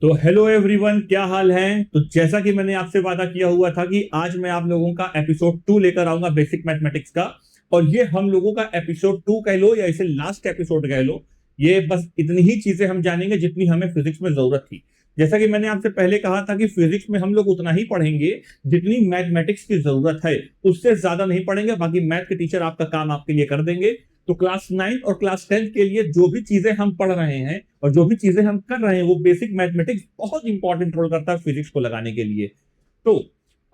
तो hello everyone, क्या हाल है। तो जैसा कि मैंने आपसे वादा किया हुआ था कि आज मैं आप लोगों का एपिसोड 2 लेकर आऊंगा बेसिक मैथमेटिक्स का। और ये हम लोगों का एपिसोड 2 कह लो या इसे लास्ट एपिसोड कह लो, ये बस इतनी ही चीजें हम जानेंगे जितनी हमें फिजिक्स में जरूरत थी। जैसा कि मैंने आपसे पहले कहा था कि फिजिक्स में हम लोग उतना ही पढ़ेंगे जितनी मैथमेटिक्स की जरूरत है, उससे ज्यादा नहीं पढ़ेंगे। बाकी मैथ के टीचर आपका काम आपके लिए कर देंगे। तो क्लास 9 और क्लास 10 के लिए जो भी चीजें हम पढ़ रहे हैं और जो भी चीजें हम कर रहे हैं, वो बेसिक मैथमेटिक्स बहुत इंपॉर्टेंट रोल करता है फिजिक्स को लगाने के लिए। तो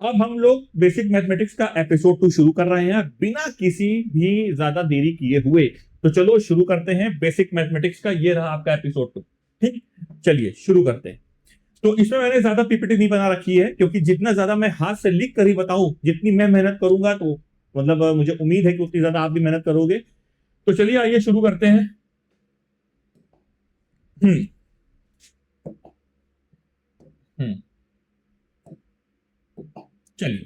अब हम लोग बेसिक मैथमेटिक्स का एपिसोड 2 शुरू कर रहे हैं बिना किसी भी ज्यादा देरी किए हुए। तो चलो शुरू करते हैं बेसिक मैथमेटिक्स का। ये रहा आपका एपिसोड 2। ठीक, चलिए शुरू करते हैं। तो इसमें मैंने ज्यादा पीपीटी नहीं बना रखी है, क्योंकि जितना ज्यादा मैं हाथ से लिख कर ही बताऊं, जितनी मैं मेहनत करूंगा, तो मतलब मुझे उम्मीद है कि उतनी ज्यादा आप भी मेहनत करोगे। तो चलिए आइए शुरू करते हैं। हम्म हम्म चलिए,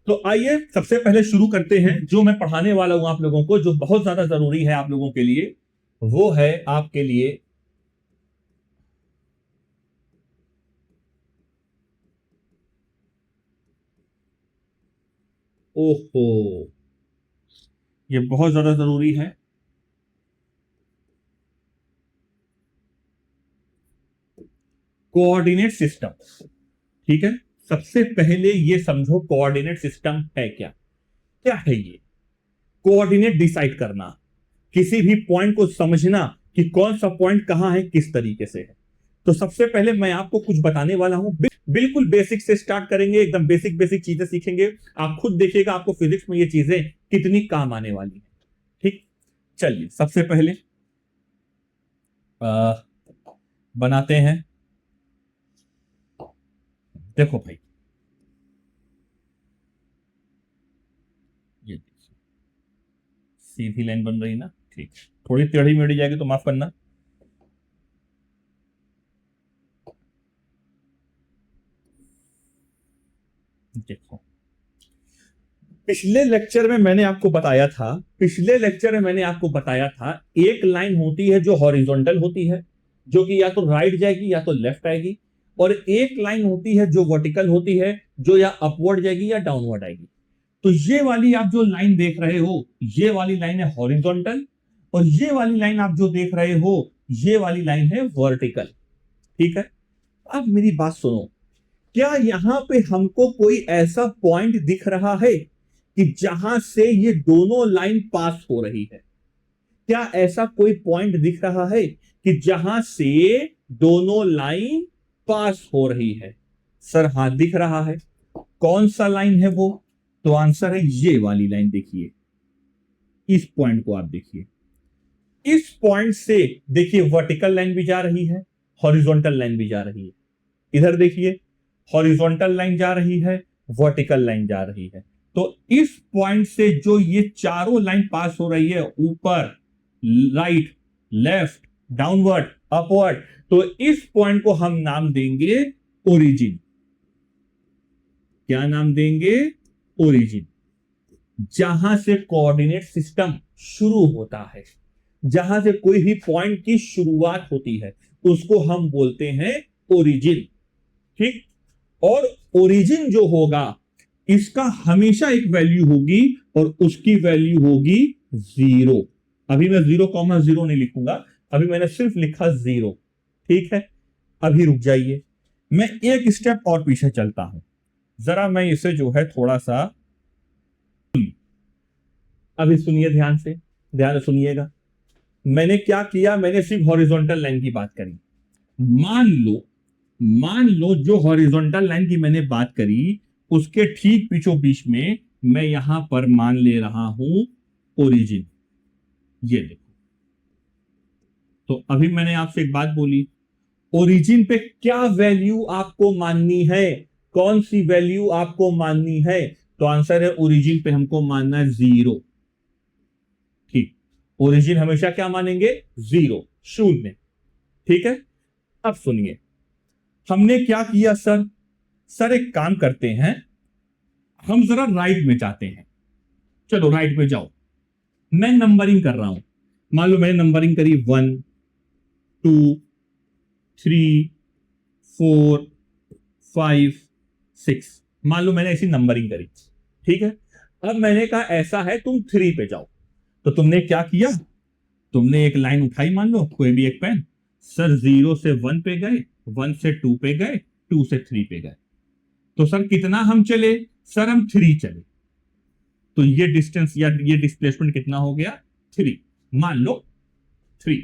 तो आइए सबसे पहले शुरू करते हैं। जो मैं पढ़ाने वाला हूं आप लोगों को, जो बहुत ज्यादा जरूरी है आप लोगों के लिए, वो है आपके लिए ओहो, ये बहुत ज्यादा जरूरी है। Coordinate system. ठीक है, सबसे पहले ये समझो कोऑर्डिनेट सिस्टम है क्या। क्या है ये? कोऑर्डिनेट डिसाइड करना, किसी भी पॉइंट को समझना कि कौन सा पॉइंट कहां है, किस तरीके से है। तो सबसे पहले मैं आपको कुछ बताने वाला हूं। बिल्कुल बेसिक से स्टार्ट करेंगे, एकदम बेसिक बेसिक चीजें सीखेंगे। आप खुद देखिएगा आपको फिजिक्स में ये चीजें कितनी काम आने वाली है। ठीक, चलिए सबसे पहले आ, बनाते हैं। देखो भाई, ये देखिए, सीधी लाइन बन रही ना। ठीक, थोड़ी टेढ़ी मेढ़ी जाएगी तो माफ करना। देखो, पिछले लेक्चर में मैंने आपको बताया था एक लाइन होती है जो हॉरिजॉन्टल होती है, जो कि या तो राइट जाएगी या तो लेफ्ट आएगी। और एक लाइन होती है जो वर्टिकल होती है, जो या अपवर्ड जाएगी या डाउनवर्ड आएगी। तो ये वाली आप जो लाइन देख रहे हो, ये वाली लाइन है हॉरिजॉन्टल। और ये वाली लाइन आप जो देख रहे हो, ये वाली लाइन है वर्टिकल। ठीक है, अब मेरी बात सुनो। क्या यहां पे हमको कोई ऐसा पॉइंट दिख रहा है कि जहां से ये दोनों लाइन पास हो रही है? क्या ऐसा कोई पॉइंट दिख रहा है कि जहां से दोनों लाइन पास हो रही है? सर हाँ, दिख रहा है। कौन सा लाइन है वो? तो आंसर है ये वाली लाइन। देखिए, इस पॉइंट को आप देखिए। इस पॉइंट से देखिए, वर्टिकल लाइन भी जा रही है, हॉरिजॉन्टल लाइन भी जा रही है। इधर देखिए, हॉरिजॉन्टल लाइन जा रही है, वर्टिकल लाइन जा रही है। तो इस पॉइंट से जो ये चारों लाइन पास हो रही है, ऊपर, राइट, लेफ्ट, डाउनवर्ड, अपवर्ड, तो इस पॉइंट को हम नाम देंगे ओरिजिन। क्या नाम देंगे? ओरिजिन। जहां से कोऑर्डिनेट सिस्टम शुरू होता है, जहां से कोई भी पॉइंट की शुरुआत होती है, उसको हम बोलते हैं ओरिजिन। ठीक, और ओरिजिन जो होगा, इसका हमेशा एक वैल्यू होगी और उसकी वैल्यू होगी 0। अभी मैं 0,0 नहीं लिखूंगा, अभी मैंने सिर्फ लिखा 0। ठीक है, अभी रुक जाइए, मैं एक स्टेप और पीछे चलता हूं। जरा मैं इसे जो है थोड़ा सा, अभी सुनिए ध्यान से, ध्यान से सुनिएगा। मैंने क्या किया, मैंने सिर्फ हॉरिजॉन्टल लाइन की बात करी। मान लो, जो हॉरिजॉन्टल लाइन की मैंने बात करी, उसके ठीक बीचों बीच में मैं यहां पर मान ले रहा हूं ओरिजिन। ये देखो, तो अभी मैंने आपसे एक बात बोली, ओरिजिन पे क्या वैल्यू आपको माननी है? कौन सी वैल्यू आपको माननी है? तो आंसर है ओरिजिन पे हमको मानना है 0। ठीक, ओरिजिन हमेशा क्या मानेंगे? 0, शून्य। ठीक है, अब सुनिए हमने क्या किया सर। सर एक काम करते हैं, हम जरा राइट में जाते हैं। चलो राइट में जाओ, मैं नंबरिंग कर रहा हूं। मान लो मैंने नंबरिंग करी 1, 2, 3, 4 5 6। मान लो मैंने ऐसी नंबरिंग करी, ठीक है। अब मैंने कहा ऐसा है, तुम 3 पे जाओ। तो तुमने क्या किया, तुमने एक लाइन उठाई, मान लो कोई भी एक पेन, सर 0 से 1 पे गए, 1 से 2 पे गए, 2 से 3 पे गए। तो सर कितना हम चले, सर हम 3 चले। तो ये डिस्टेंस या ये डिस्प्लेसमेंट कितना हो गया, 3। मान लो 3,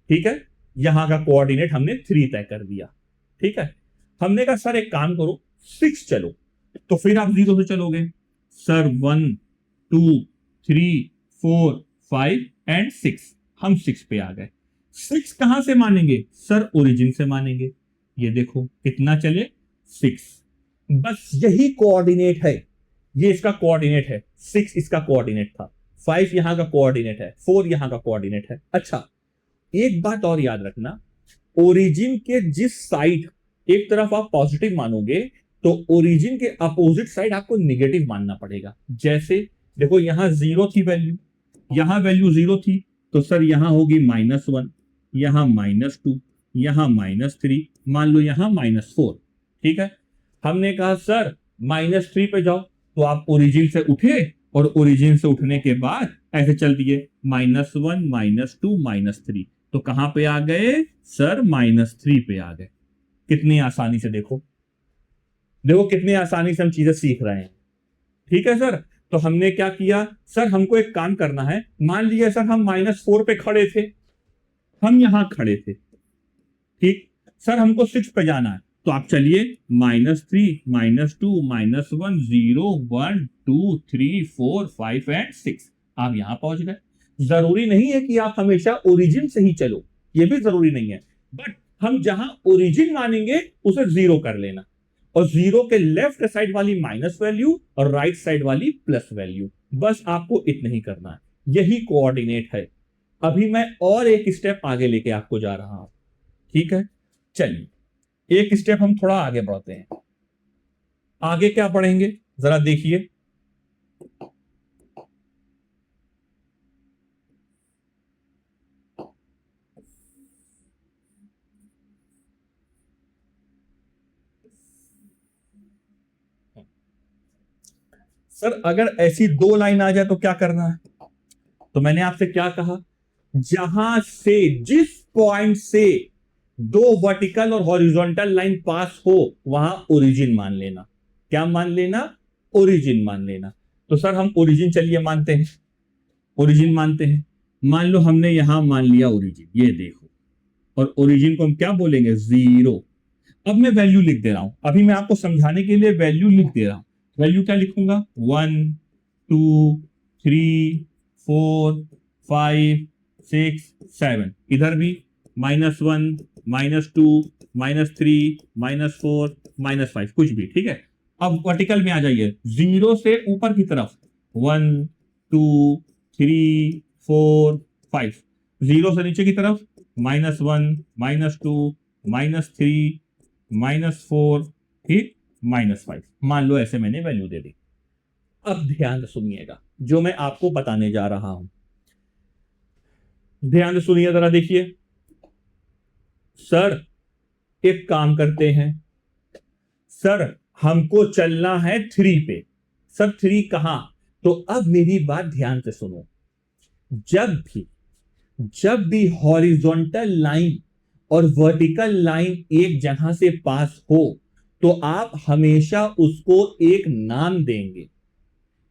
ठीक है। यहां का कोऑर्डिनेट हमने 3 तय कर दिया, ठीक है। हमने कहा सर एक काम करो 6 चलो। तो फिर आप 0 से चलोगे, सर 1 2 3 4 5 एंड 6। हम 6 पे आ गए। 6 कहां से मानेंगे, सर ओरिजिन से मानेंगे। ये देखो कितना चले, 6। बस यही कोऑर्डिनेट है, ये इसका कोऑर्डिनेट है, 6 इसका कोऑर्डिनेट था, 5 यहां का कोऑर्डिनेट है, 4 यहां का कोऑर्डिनेट है। अच्छा, एक बात और याद रखना, ओरिजिन के जिस साइड एक तरफ आप पॉजिटिव मानोगे, तो ओरिजिन के अपोजिट साइड आपको नेगेटिव मानना पड़ेगा। जैसे देखो यहां 0 थी वैल्यू, यहां वैल्यू 0 थी, तो सर यहां होगी -1, यहां -2, यहां -3, मान लो यहां -4, ठीक है। हमने कहा सर -3 पे जाओ, तो आप ओरिजिन से उठे और ओरिजिन से उठने के बाद ऐसे चल दिए, -1 -2 -3। तो कहां पे आ गए, सर -3 पे आ गए। कितनी आसानी से, देखो देखो कितनी आसानी से हम चीजें सीख रहे हैं, ठीक है सर। तो हमने क्या किया, सर हमको एक काम करना है, मान लीजिए सर हम -4 पे खड़े थे, हम यहां खड़े थे, ठीक। सर हमको 6 पे जाना है, तो आप चलिए -3 -2 -1 0 1 2 3 4 5 एंड 6, आप यहां पहुंच गए। जरूरी नहीं है कि आप हमेशा ओरिजिन से ही चलो, ये भी जरूरी नहीं है, बट हम जहां ओरिजिन मानेंगे उसे 0 कर लेना, और 0 के लेफ्ट साइड वाली माइनस वैल्यू और राइट साइड वाली प्लस वैल्यू। बस आपको इतना ही करना है, यही कोऑर्डिनेट है। अभी मैं और एक स्टेप आगे लेके आपको जा रहा हूं, ठीक है। चलिए एक स्टेप हम थोड़ा आगे बढ़ते हैं। आगे क्या पढ़ेंगे जरा देखिए, सर अगर ऐसी 2 लाइन आ जाए तो क्या करना है। तो मैंने आपसे क्या कहा, जहां से जिस पॉइंट से 2 वर्टिकल और हॉरिजॉन्टल लाइन पास हो वहां ओरिजिन मान लेना। क्या मान लेना, ओरिजिन मान लेना। तो सर हम ओरिजिन चलिए मानते हैं, ओरिजिन मानते हैं। मान लो हमने यहां मान लिया ओरिजिन, ये देखो, और ओरिजिन को हम क्या बोलेंगे, 0। अब मैं वैल्यू लिख दे रहा हूं, अभी मैं आपको समझाने के लिए वैल्यू लिख दे रहा हूं। वैल्यू क्या लिखूंगा, 1 2 3 4 5 6 7। इधर भी -1 -2 -3 -4 -5, कुछ भी, ठीक है। अब वर्टिकल में आ जाइए, 0 से ऊपर की तरफ, 1 2 3 4 5। 0 से नीचे की तरफ, -1 -2 -3 -4, ठीक, -5। मान लो ऐसे मैंने वैल्यू दे दी। अब ध्यान से सुनिएगा जो मैं आपको बताने जा रहा हूं, ध्यान से सुनिए जरा, देखिए। सर एक काम करते हैं, सर हमको चलना है 3 पे। सर 3 कहां, तो अब मेरी बात ध्यान से सुनो। जब भी हॉरिजॉन्टल लाइन और वर्टिकल लाइन एक जगह से पास हो, तो आप हमेशा उसको एक नाम देंगे,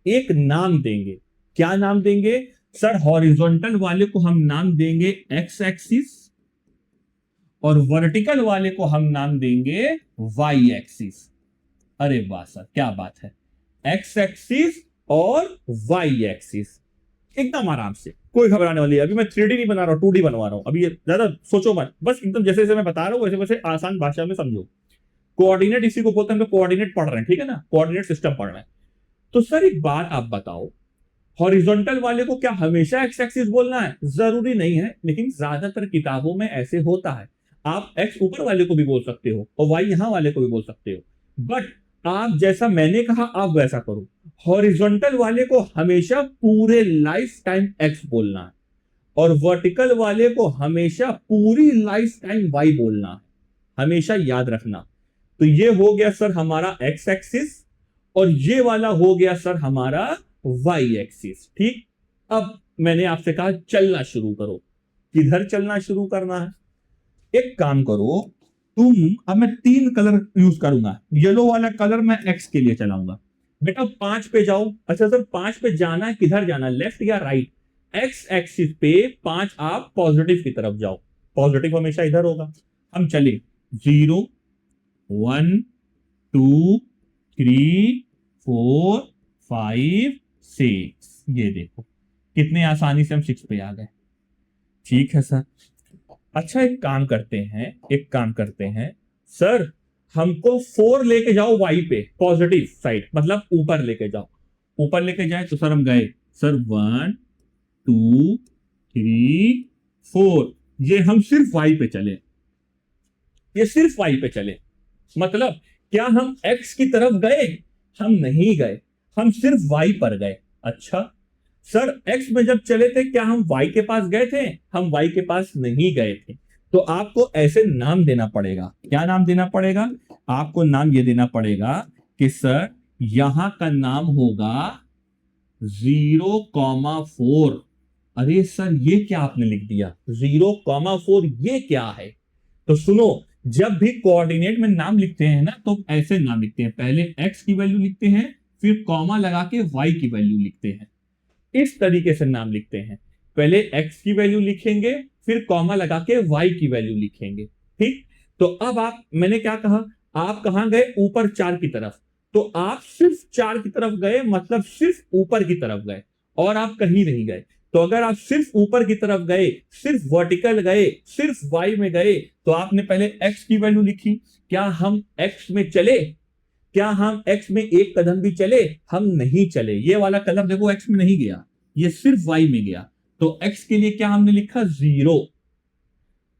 एक नाम देंगे। क्या नाम देंगे, सर हॉरिजॉन्टल वाले को हम नाम देंगे एक्स एक्सिस, और वर्टिकल वाले को हम नाम देंगे वाई एक्सिस। अरे वाह सर क्या बात है, एक्स एक्सिस और वाई एक्सिस, एकदम आराम से, कोई घबराने वाली है। अभी मैं 3D नहीं बना रहा हूं, 2D बनवा रहा हूं। अभी ये ज्यादा सोचो मत, बस एकदम जैसे जैसे मैं बता रहा हूं वैसे वैसे आसान भाषा में समझो। कोऑर्डिनेट इसी को बोलते हैं, हम लोग कोऑर्डिनेट पढ़ रहे हैं, ठीक है ना, कोऑर्डिनेट सिस्टम पढ़ रहे हैं। तो सर एक बात आप बताओ, हॉरिजॉन्टल वाले को क्या हमेशा एक्स एक्सिस बोलना है, जरूरी नहीं है, लेकिन ज्यादातर किताबों में ऐसे होता है। आप एक्स ऊपर वाले को भी बोल सकते हो और वाई यहां वाले को भी बोल सकते हो, बट आप जैसा मैंने कहा आप वैसा करो। हॉरिजॉन्टल वाले को हमेशा पूरे लाइफ टाइम एक्स बोलना है और वर्टिकल वाले को हमेशा पूरी लाइफ टाइम वाई बोलना है। हमेशा याद रखना। तो ये हो गया सर हमारा एक्स एक्सिस और ये वाला हो गया सर हमारा वाई एक्सिस। ठीक, अब मैंने आपसे कहा चलना शुरू करो। किधर चलना शुरू करना है? एक काम करो तुम, अब मैं 3 कलर यूज करूंगा। येलो वाला कलर मैं एक्स के लिए चलाऊंगा। बेटा 5 पे जाओ। अच्छा सर 5 पे जाना है, किधर जाना, लेफ्ट या राइट? एक्स एक्सिस पे 5 आप पॉजिटिव की तरफ जाओ। पॉजिटिव हमेशा इधर होगा। हम चले 0 1 2 3 4 5 6। ये देखो कितने आसानी से हम 6 पे आ गए। ठीक है सर। अच्छा एक काम करते हैं, एक काम करते हैं सर, हमको 4 लेके जाओ वाई पे, पॉजिटिव साइड, मतलब ऊपर लेके जाओ। ऊपर लेके जाए तो सर हम गए सर 1 2 3 4। ये हम सिर्फ वाई पे चले, ये सिर्फ वाई पे चले। मतलब क्या हम एक्स की तरफ गए? हम नहीं गए, हम सिर्फ वाई पर गए। अच्छा सर एक्स में जब चले थे क्या हम वाई के पास गए थे? हम वाई के पास नहीं गए थे। तो आपको ऐसे नाम देना पड़ेगा। क्या नाम देना पड़ेगा? आपको नाम ये देना पड़ेगा कि सर यहां का नाम होगा 0,4। अरे सर ये क्या आपने लिख दिया 0,4, ये क्या है? तो सुनो, जब भी कोऑर्डिनेट में नाम लिखते हैं ना तो ऐसे नाम लिखते हैं, पहले एक्स की वैल्यू लिखते हैं, फिर कॉमा लगा के वाई की वैल्यू लिखते हैं। इस तरीके से नाम लिखते हैं, पहले एक्स की वैल्यू लिखेंगे, फिर कॉमा लगा के वाई की वैल्यू लिखेंगे। ठीक, तो अब आप, मैंने क्या कहा, आप कहां गए? ऊपर 4 की तरफ। तो आप सिर्फ 4 की तरफ गए, मतलब सिर्फ ऊपर की तरफ गए और आप कहीं नहीं गए। तो अगर आप सिर्फ ऊपर की तरफ गए, सिर्फ वर्टिकल गए, सिर्फ वाई में गए, तो आपने पहले एक्स की वैल्यू लिखी। क्या हम एक्स में चले? क्या हम एक्स में एक कदम भी चले? हम नहीं चले। ये वाला कलर देखो एक्स में नहीं गया, ये सिर्फ वाई में गया। तो एक्स के लिए क्या हमने लिखा? 0।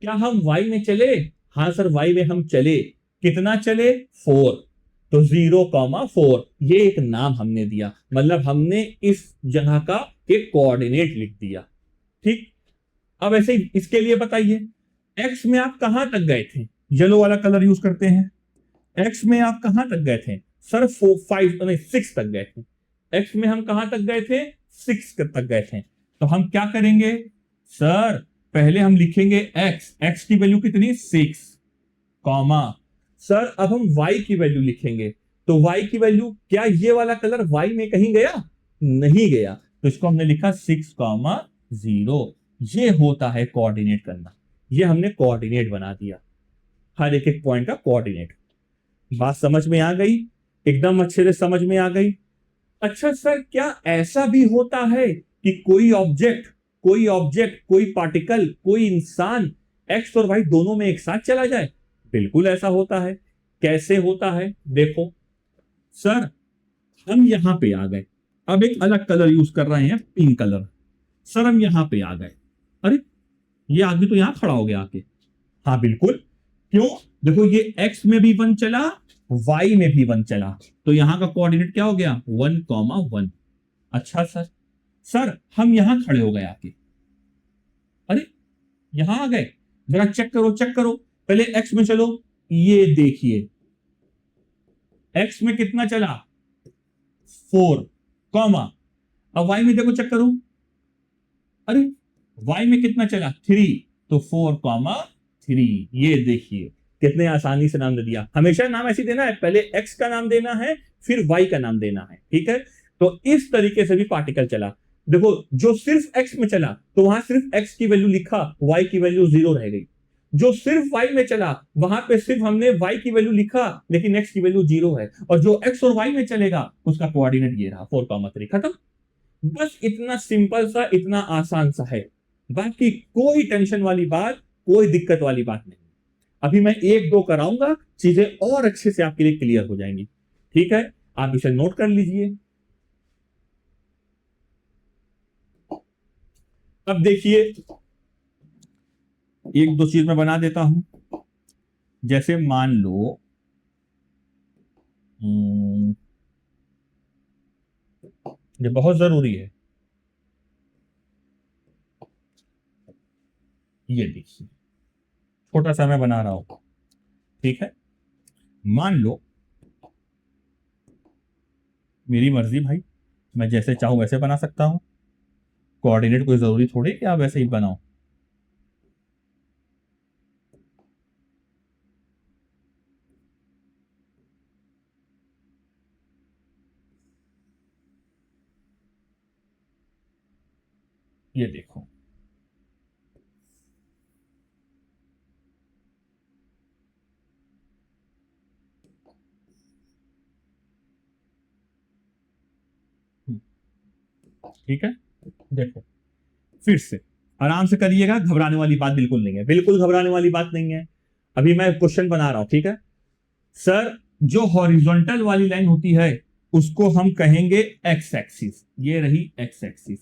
क्या हम वाई में चले? हाँ सर वाई में हम चले। कितना चले? 4। तो 0,4 ये एक नाम हमने दिया, मतलब हमने इस जगह का एक कोऑर्डिनेट लिख दिया। ठीक, अब ऐसे ही इसके लिए बताइए, एक्स में आप कहां तक गए थे? येलो वाला कलर यूज करते हैं। एक्स में आप कहां तक गए थे? सर 5 नहीं 6 तक गए थे। एक्स में हम कहां तक गए थे? 6 तक गए थे। तो हम क्या करेंगे सर? पहले हम लिखेंगे एक्स, एक्स की वैल्यू कितनी? 6, कॉमा। सर अब हम वाई की वैल्यू लिखेंगे। तो वाई की वैल्यू, क्या ये वाला कलर वाई में कहीं गया? नहीं गया। तो इसको हमने लिखा 6,0। ये होता है कोऑर्डिनेट करना। ये हमने कोऑर्डिनेट बना दिया, हर एक एक पॉइंट का कोऑर्डिनेट। बात समझ में आ गई? एकदम अच्छे से समझ में आ गई। अच्छा सर क्या ऐसा भी होता है कि कोई ऑब्जेक्ट, कोई पार्टिकल, कोई इंसान एक्स और वाई दोनों में एक साथ चला जाए? बिल्कुल ऐसा होता है। कैसे होता है देखो सर, हम यहां पे आ गए, अब एक अलग कलर यूज कर रहे हैं, पिंक कलर। सर हम यहां पे आ गए, अरे ये आदमी तो यहां खड़ा हो गया आके। हाँ बिल्कुल, क्यों? देखो ये एक्स में भी 1 चला, वाई में भी 1 चला, तो यहां का कोऑर्डिनेट क्या हो गया? 1,1। अच्छा सर, सर हम यहां खड़े हो गए आके, अरे यहां आ गए, जरा चेक करो, चेक करो, पहले एक्स में चलो। ये देखिए एक्स में कितना चला? 4, कॉमा। अब वाई में देखो, चेक करो, अरे वाई में कितना चला? 3। तो 4,3। ये देखिए कितने आसानी से नाम दे दिया। हमेशा नाम ऐसे देना है, पहले एक्स का नाम देना है, फिर वाई का नाम देना है। ठीक है, तो इस तरीके से भी पार्टिकल चला। देखो जो सिर्फ एक्स में चला तो वहां सिर्फ एक्स की वैल्यू लिखा, वाई की वैल्यू 0 रह गई। जो सिर्फ वाई में चला वहां पे सिर्फ हमने वाई की वैल्यू लिखा, लेकिन एक्स की वैल्यू 0 है। और जो एक्स और वाई में चलेगा उसका कोऑर्डिनेट ये रहा 4,3। खत्म। बस इतना सिंपल सा, इतना आसान सा है। बाकी कोई टेंशन वाली बात, कोई दिक्कत वाली बात नहीं। अभी मैं 1-2 कराऊंगा, चीजें और अच्छे से आपके लिए क्लियर हो जाएंगी। ठीक है, आप इसे नोट कर लीजिए। अब देखिए 1-2 चीज मैं बना देता हूं। जैसे मान लो ये बहुत जरूरी है, ये देखिए छोटा सा मैं बना रहा हूं। ठीक है, मान लो मेरी मर्जी भाई, मैं जैसे चाहूं वैसे बना सकता हूं, कोऑर्डिनेट कोई जरूरी थोड़ी कि आप वैसे ही बनाओ। ये देखो, ठीक है, देखो फिर से आराम से करिएगा, घबराने वाली बात बिल्कुल नहीं है, बिल्कुल घबराने वाली बात नहीं है। अभी मैं क्वेश्चन बना रहा हूं, ठीक है सर। जो हॉरिजॉन्टल वाली लाइन होती है उसको हम कहेंगे एक्स एक्सिस, ये रही एक्स एक्सिस।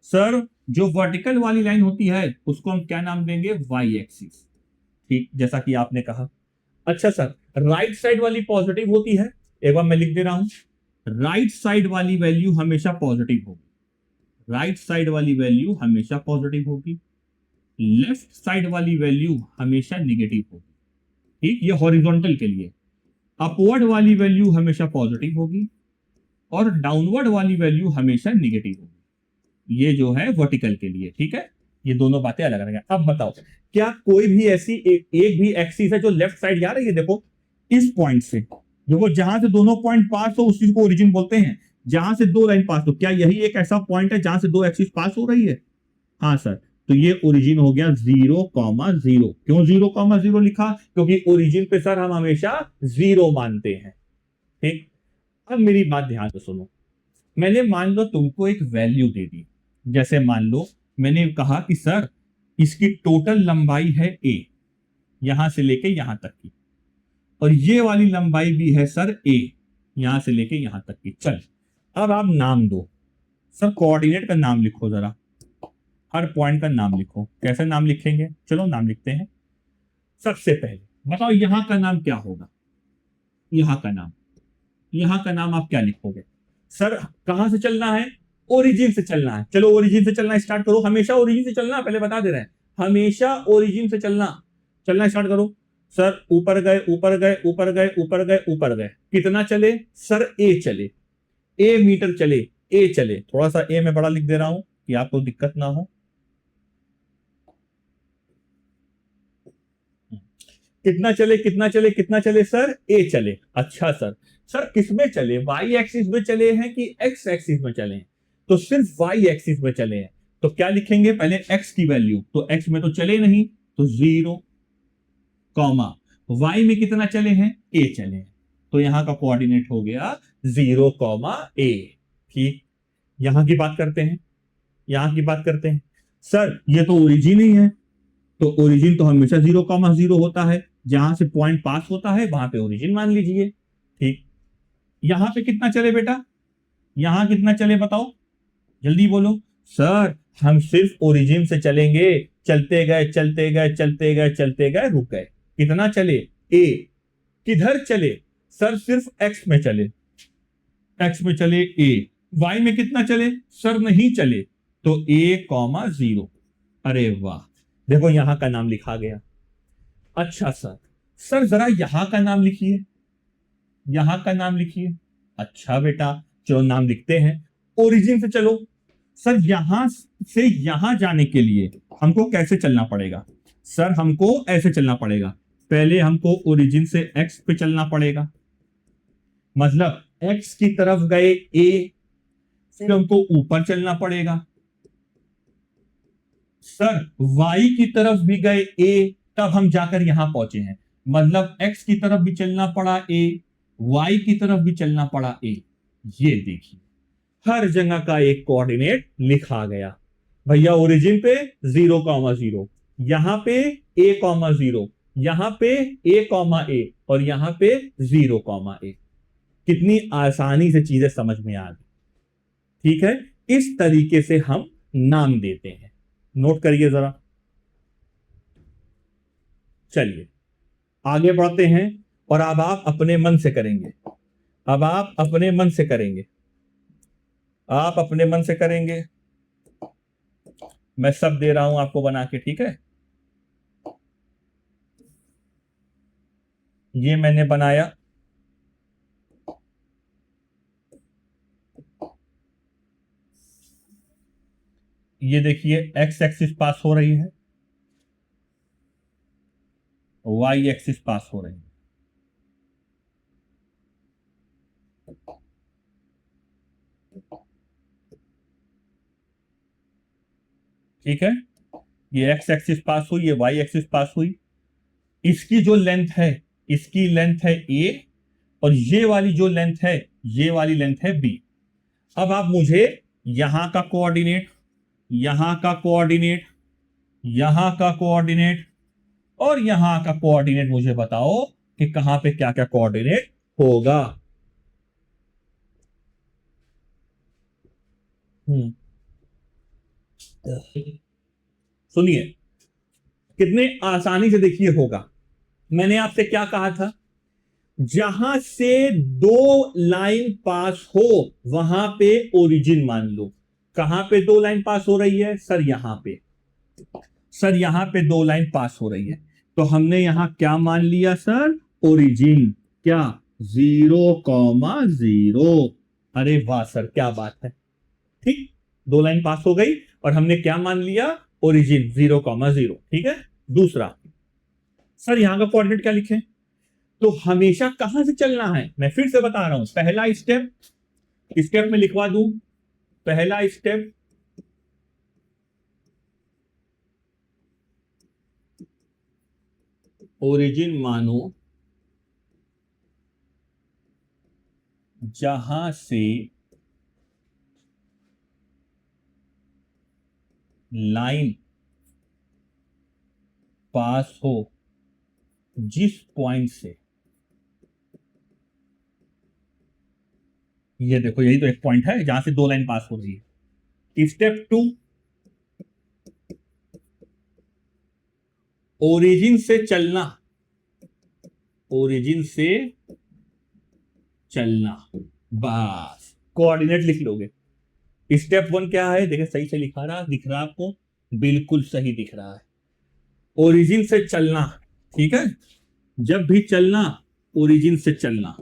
सर जो वर्टिकल वाली लाइन होती है उसको हम क्या नाम देंगे, वाई एक्सिस, ठीक जैसा कि आपने कहा। अच्छा सर, राइट साइड वाली पॉजिटिव होती है, एक बार मैं लिख दे रहा हूं, राइट साइड वाली वैल्यू हमेशा पॉजिटिव होगी, राइट साइड वाली वैल्यू हमेशा पॉजिटिव होगी, लेफ्ट साइड वाली वैल्यू हमेशा निगेटिव होगी, ठीक, ये हॉरिजॉन्टल के लिए। अपवर्ड वाली वैल्यू हमेशा पॉजिटिव होगी और डाउनवर्ड वाली वैल्यू हमेशा निगेटिव होगी, ये जो है वर्टिकल के लिए, ठीक है। ये दोनों बातें अलग अलग हैं। अब बताओ, क्या कोई भी ऐसी एक भी एक्सिस है जो लेफ्ट साइड जा रही है, देखो इस पॉइंट से, देखो जहां से दोनों पॉइंट पास हो उस चीज को ओरिजिन बोलते हैं, जहां से दो लाइन पास हो, क्या यही एक ऐसा पॉइंट है जहां से दो एक्सिस पास हो रही है? हाँ सर, तो ये ओरिजिन हो गया 0,0। क्यों 0,0 लिखा? क्योंकि ओरिजिन पे सर हम हमेशा 0 मानते हैं, ठीक। अब मेरी बात ध्यान से सुनो, मैंने मान लो तुमको एक वैल्यू दे दी, जैसे मान लो मैंने कहा कि सर इसकी टोटल लंबाई है a, यहां से लेके यहां तक की, और ये वाली लंबाई भी है सर a, यहां से लेके यहां तक की। चल अब आप नाम दो, सर कोऑर्डिनेट का नाम लिखो जरा, हर पॉइंट का नाम लिखो। कैसे नाम लिखेंगे, चलो नाम लिखते हैं। सबसे पहले बताओ यहां का नाम क्या होगा, यहां का नाम, यहां का नाम आप क्या लिखोगे? सर कहां से चलना है, ओरिजिन से चलना है, चलो ओरिजिन से चलना स्टार्ट करो, हमेशा ओरिजिन से चलना, पहले बता दे रहे हैं, हमेशा ओरिजिन से चलना, चलना स्टार्ट करो। सर ऊपर गए ऊपर गए ऊपर गए ऊपर गए ऊपर गए, कितना चले सर, ए चले, ए मीटर चले, ए चले, थोड़ा सा ए में बड़ा लिख दे रहा हूं कि आपको दिक्कत ना हो। कितना चले कितना चले कितना चले सर, ए चले। अच्छा सर, सर किस में चले, वाई एक्सिस में चले हैं कि एक्स एक्सिस में चले हैं? तो सिर्फ वाई एक्सिस में चले हैं, तो क्या लिखेंगे पहले एक्स की वैल्यू, तो एक्स में तो चले नहीं, तो 0, कॉमा वाई में कितना चले हैं, ए चले हैं, तो यहां का कोऑर्डिनेट हो गया 0,a, ठीक। यहां की बात करते हैं, यहां की बात करते हैं। सर ये तो ओरिजिन ही है, तो ओरिजिन तो हमेशा 0,0 होता है, जहां से पॉइंट पास होता है वहां पे ओरिजिन मान लीजिए, ठीक। यहां पे कितना चले बेटा, यहां कितना चले बताओ, जल्दी बोलो। सर हम सिर्फ ओरिजिन से चलेंगे, चलते गए चलते गए चलते गए चलते गए रुक गए, कितना चले, ए। किधर चले सर, सिर्फ एक्स में चले, एक्स में चले ए। वाई में कितना चले सर, नहीं चले, तो a,0। अरे वाह, देखो यहां का नाम लिखा गया। अच्छा सर, सर जरा यहां का नाम लिखिए, यहां का नाम लिखिए। अच्छा बेटा, चलो नाम लिखते हैं, ओरिजिन से चलो। सर यहां से यहां जाने के लिए हमको कैसे चलना पड़ेगा? सर हमको ऐसे चलना पड़ेगा, पहले हमको ओरिजिन से एक्स पे चलना पड़ेगा, मतलब एक्स की तरफ गए ए, फिर हमको ऊपर चलना पड़ेगा। सर वाई की तरफ भी गए ए, तब हम जाकर यहां पहुंचे हैं, मतलब एक्स की तरफ भी चलना पड़ा ए, वाई की तरफ भी चलना पड़ा ए। ये देखिए हर जगह का एक कोऑर्डिनेट लिखा गया, भैया ओरिजिन पे 0,0, यहां पे a,0, यहां पे a,a, और यहां पे 0,a। कितनी आसानी से चीजें समझ में आ गई, ठीक है। इस तरीके से हम नाम देते हैं, नोट करिए जरा। चलिए आगे बढ़ते हैं, और अब आप अपने मन से करेंगे, अब आप अपने मन से करेंगे, आप अपने मन से करेंगे, मैं सब दे रहा हूं आपको बना के, ठीक है। ये मैंने बनाया, ये देखिए एक्स एक्सिस पास हो रही है, वाई एक्सिस पास हो रही है। ठीक है, ये एक्स एक्सिस पास हुई, ये वाई एक्सिस पास हुई। इसकी जो लेंथ है, इसकी लेंथ है ए, और ये वाली जो लेंथ है, ये वाली लेंथ है बी। अब आप मुझे यहां का कोऑर्डिनेट, यहां का कोऑर्डिनेट, यहां का कोऑर्डिनेट और यहां का कोऑर्डिनेट मुझे बताओ कि कहां पे क्या क्या कोऑर्डिनेट होगा। हम्म, सुनिए, कितने आसानी से देखिए होगा। मैंने आपसे क्या कहा था, जहां से दो लाइन पास हो वहां पे ओरिजिन मान लो। कहां पे दो लाइन पास हो रही है सर, यहां पे। सर यहां पे दो लाइन पास हो रही है, तो हमने यहां क्या मान लिया सर, ओरिजिन। क्या, 0,0। अरे वाह सर, क्या बात है। ठीक, दो लाइन पास हो गई और हमने क्या मान लिया, ओरिजिन 0,0। ठीक है। दूसरा, सर यहां का कोऑर्डिनेट क्या लिखें, तो हमेशा कहां से चलना है, मैं फिर से बता रहा हूं। पहला स्टेप, स्टेप में लिखवा दूं, पहला स्टेप, ओरिजिन मानो जहां से लाइन पास हो, जिस पॉइंट से, ये देखो यही तो एक पॉइंट है जहां से दो लाइन पास हो रही है। स्टेप टू, ओरिजिन से चलना, ओरिजिन से चलना, बस कोऑर्डिनेट लिख लोगे। स्टेप वन क्या है, देखिए सही से लिखा रहा, दिख रहा आपको, बिल्कुल सही दिख रहा है। ओरिजिन से चलना, ठीक है, जब भी चलना ओरिजिन से चलना,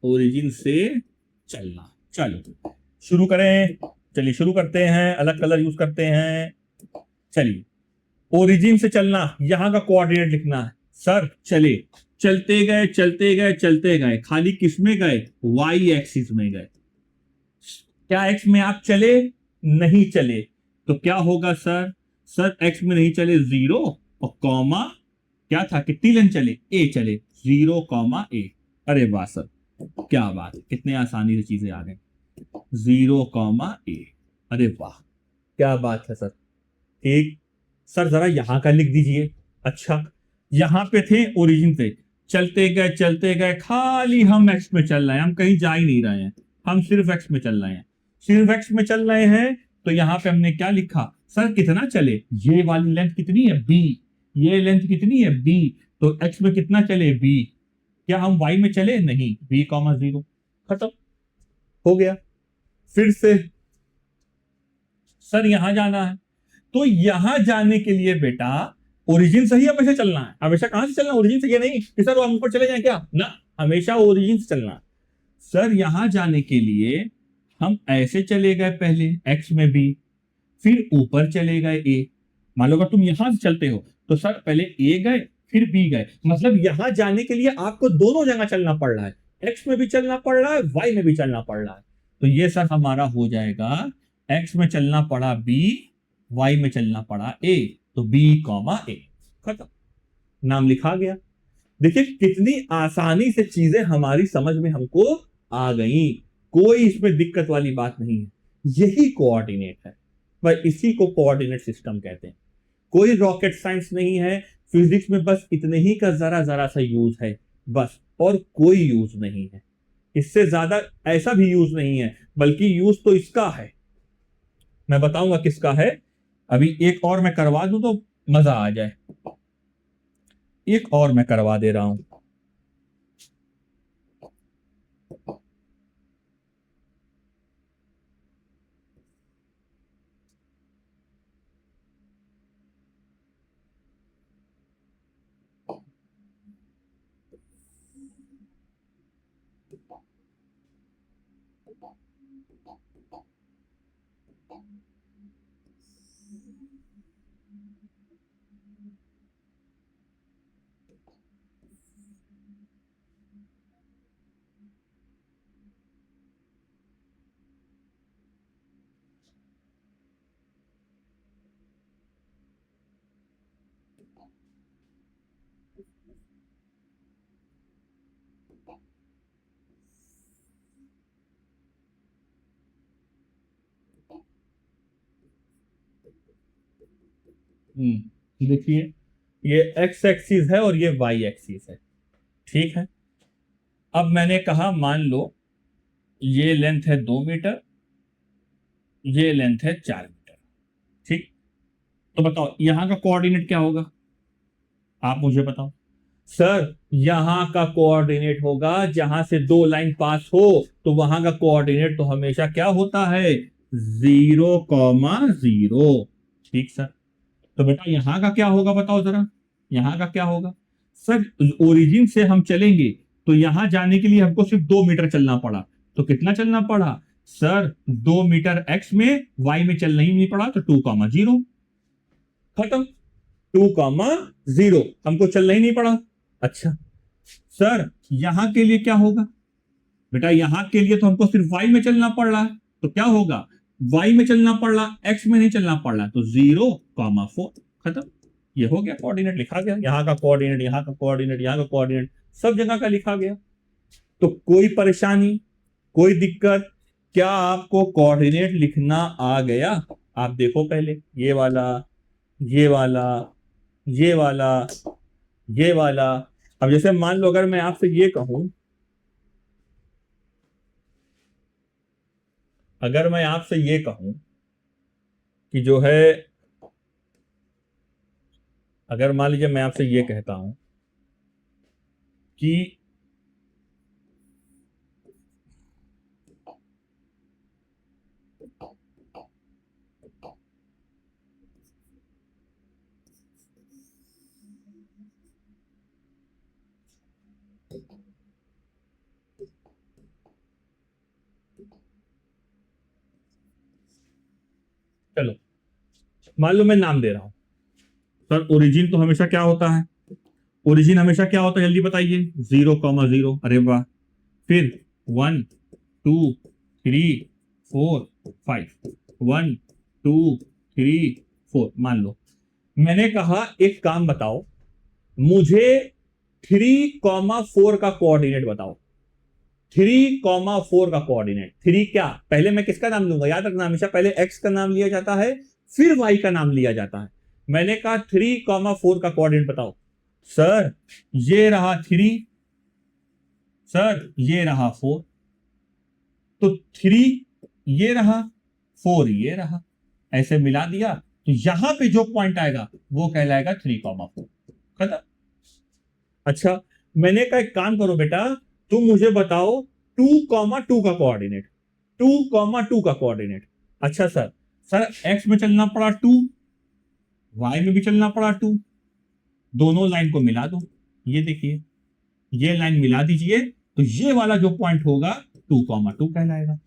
ओरिजिन से चलना। चलो शुरू करें, चलिए शुरू करते हैं, अलग कलर यूज करते हैं। चलिए, ओरिजिन से चलना, यहां का कोऑर्डिनेट लिखना है। सर चले, चलते गए चलते गए चलते गए, खाली किस में गए, वाई एक्सिस में गए। क्या एक्स में आप चले, नहीं चले, तो क्या होगा सर, सर एक्स में नहीं चले 0, और कॉमा क्या था, कितनी लेन चले, ए चले, 0,a। अरे वाह सर, क्या बात है, कितने आसानी से चीजें आ गई, 0,a। अरे वाह, क्या बात है सर। ठीक, सर जरा यहां का लिख दीजिए। अच्छा, यहां पे थे ओरिजिन पे, चलते गए, खाली हम एक्स में चल रहे हैं, हम कहीं जा ही नहीं रहे हैं, हम सिर्फ एक्स में चल रहे हैं, सिर्फ एक्स में चल रहे हैं। तो यहां पे हमने क्या लिखा, सर कितना चले, ये वाली लेंथ कितनी है बी, ये लेंथ कितनी है बी, तो एक्स में कितना चले बी। क्या हम वाई में चले, नहीं, b,0, खत्म, हो गया। फिर से, सर यहां जाना है, तो यहां जाने के लिए बेटा ओरिजिन से ही हमेशा चलना है। हमेशा कहां से चलना, ओरिजिन से, ये नहीं कि सर वो हम ऊपर चले जाए क्या ना, हमेशा ओरिजिन से चलना। सर यहां जाने के लिए हम ऐसे चले गए, पहले एक्स में बी, फिर ऊपर चले गए ए। मान लो अगर तुम यहां से चलते हो तो सर पहले ए गए फिर बी गए, मतलब यहां जाने के लिए आपको दोनों जगह चलना पड़ रहा है, एक्स में भी चलना पड़ रहा है, वाई में भी चलना पड़ रहा है। तो ये सर हमारा हो जाएगा, एक्स में चलना पड़ा बी, वाई में चलना पड़ा ए, तो b,a, खत्म, नाम लिखा गया। देखिए कितनी आसानी से चीजें हमारी समझ में हमको आ गई, कोई इसमें दिक्कत वाली बात नहीं है। यही कोऑर्डिनेट है, भाई इसी को कोऑर्डिनेट सिस्टम कहते हैं। कोई रॉकेट साइंस नहीं है, फिजिक्स में बस इतने ही का जरा जरा सा यूज है, बस, और कोई यूज नहीं है, इससे ज्यादा ऐसा भी यूज नहीं है, बल्कि यूज तो इसका है, मैं बताऊंगा किसका है। अभी एक और मैं करवा दूं तो मजा आ जाए, एक और मैं करवा दे रहा हूं। देखिए, ये एक्स एक्सिस है और ये वाई एक्सिस है, ठीक है। अब मैंने कहा मान लो ये लेंथ है 2 मीटर, ये लेंथ है 4 मीटर, ठीक। तो बताओ यहां का कोऑर्डिनेट क्या होगा, आप मुझे बताओ। सर यहां का कोऑर्डिनेट होगा, जहां से दो लाइन पास हो तो वहां का कोऑर्डिनेट तो हमेशा क्या होता है, 0,0। ठीक सर। तो बेटा यहां का क्या होगा बताओ जरा, यहां का क्या होगा। सर ओरिजिन से हम चलेंगे तो यहां जाने के लिए हमको सिर्फ 2 मीटर चलना पड़ा, तो कितना चलना पड़ा सर, 2 मीटर एक्स में, वाई में चलना ही नहीं पड़ा, तो 2,0, खत्म। 2,0 हमको चलना ही नहीं पड़ा। अच्छा सर यहां के लिए क्या होगा, बेटा यहां के लिए तो हमको सिर्फ वाई में चलना पड़ रहा है, तो क्या होगा, वाई में चलना पड़ रहा, एक्स में नहीं चलना पड़ रहा, तो 0,4, खत्म। ये हो गया, कोऑर्डिनेट लिखा गया, यहाँ का कोऑर्डिनेट, यहाँ का कोऑर्डिनेट, यहाँ का कोऑर्डिनेट, सब जगह का लिखा गया। तो कोई परेशानी, कोई दिक्कत, क्या आपको कोऑर्डिनेट लिखना आ गया। आप देखो पहले ये वाला, ये वाला, ये वाला, ये वाला। अब जैसे मान लो अगर मैं आपसे ये कहूं, अगर मैं आपसे ये कहूं कि जो है, अगर मान लीजिए मैं आपसे ये कहता हूं कि चलो मान लो मैं नाम दे रहा हूं, सर ओरिजिन तो हमेशा क्या होता है, ओरिजिन हमेशा क्या होता है जल्दी बताइए, 0,0। अरे वाह। फिर 1, 2, 3, 4, 5, 1, 2, 3, 4। मान लो मैंने कहा एक काम बताओ, मुझे 3,4 का कोऑर्डिनेट बताओ। 3,4 का कोऑर्डिनेट, 3 क्या, पहले मैं किसका नाम लूंगा, याद रखना हमेशा पहले एक्स का नाम लिया जाता है फिर वाई का नाम लिया जाता है। मैंने कहा 3,4 का कोऑर्डिनेट बताओ। सर ये रहा 3, सर ये रहा 4, तो 3 ये रहा, 4 ये रहा, ऐसे मिला दिया, तो यहां पे जो पॉइंट आएगा वो कहलाएगा 3,4, खत्म। अच्छा मैंने कहा एक काम करो बेटा, तुम मुझे बताओ 2,2 का कोऑर्डिनेट, 2,2 का कोऑर्डिनेट। अच्छा सर, सर एक्स में चलना पड़ा 2, वाई में भी चलना पड़ा 2, दोनों लाइन को मिला दो, ये देखिए ये लाइन मिला दीजिए, तो ये वाला जो पॉइंट होगा 2,2 कहलाएगा।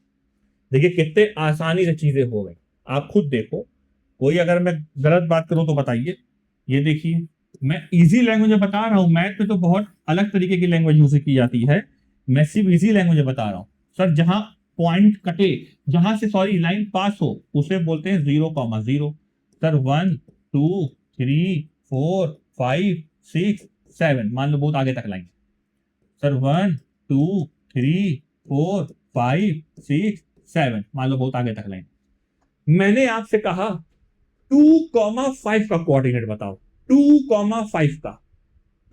देखिए कितने आसानी से चीजें हो गई, आप खुद देखो, कोई अगर मैं गलत बात करूं तो बताइए। ये देखिए मैं इजी लैंग्वेज में बता रहा हूं, मैथ में तो बहुत अलग तरीके की लैंग्वेज यूज की जाती है, मैं सिर्फ इजी लैंग्वेज में बता रहा हूं। सर जहां पॉइंट कटे, जहां से सॉरी लाइन पास हो उसे बोलते हैं 0,0। सर 1, 2, 3, 4, 5, 6, 7, मान लो बहुत आगे तक लाइन। सर 1, 2, 3, 4, 5, 6, 7, मान लो बहुत आगे तक लाइन। मैंने आपसे कहा 2,5 का कोऑर्डिनेट बताओ, 2,5 का।